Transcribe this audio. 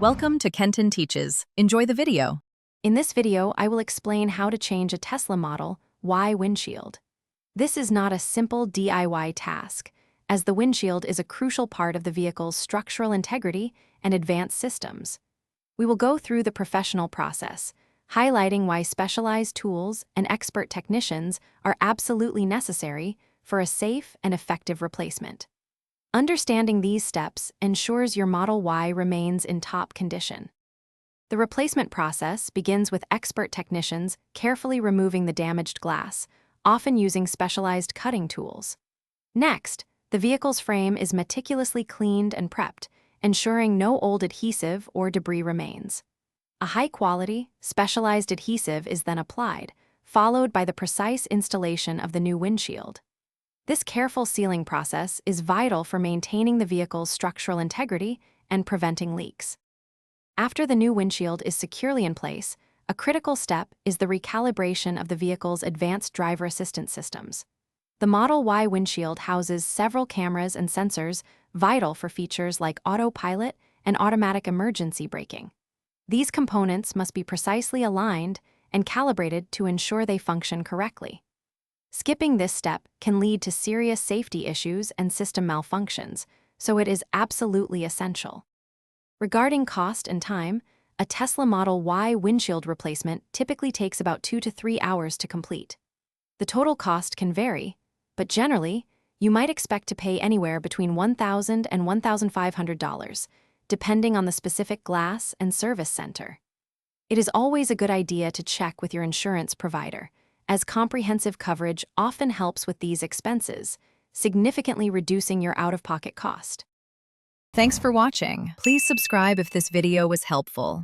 Welcome to Kenton Teaches. Enjoy the video. In this video, I will explain how to change a Tesla Model Y windshield. This is not a simple DIY task, as the windshield is a crucial part of the vehicle's structural integrity and advanced systems. We will go through the professional process, highlighting why specialized tools and expert technicians are absolutely necessary for a safe and effective replacement. Understanding these steps ensures your Model Y remains in top condition. The replacement process begins with expert technicians carefully removing the damaged glass, often using specialized cutting tools. Next, the vehicle's frame is meticulously cleaned and prepped, ensuring no old adhesive or debris remains. A high-quality, specialized adhesive is then applied, followed by the precise installation of the new windshield. This careful sealing process is vital for maintaining the vehicle's structural integrity and preventing leaks. After the new windshield is securely in place, a critical step is the recalibration of the vehicle's advanced driver assistance systems. The Model Y windshield houses several cameras and sensors vital for features like autopilot and automatic emergency braking. These components must be precisely aligned and calibrated to ensure they function correctly. Skipping this step can lead to serious safety issues and system malfunctions, so it is absolutely essential. Regarding cost and time, a Tesla Model Y windshield replacement typically takes about 2 to 3 hours to complete. The total cost can vary, but generally, you might expect to pay anywhere between $1,000 and $1,500, depending on the specific glass and service center. It is always a good idea to check with your insurance provider, as comprehensive coverage often helps with these expenses, significantly reducing your out-of-pocket cost. Thanks for watching. Please subscribe if this video was helpful.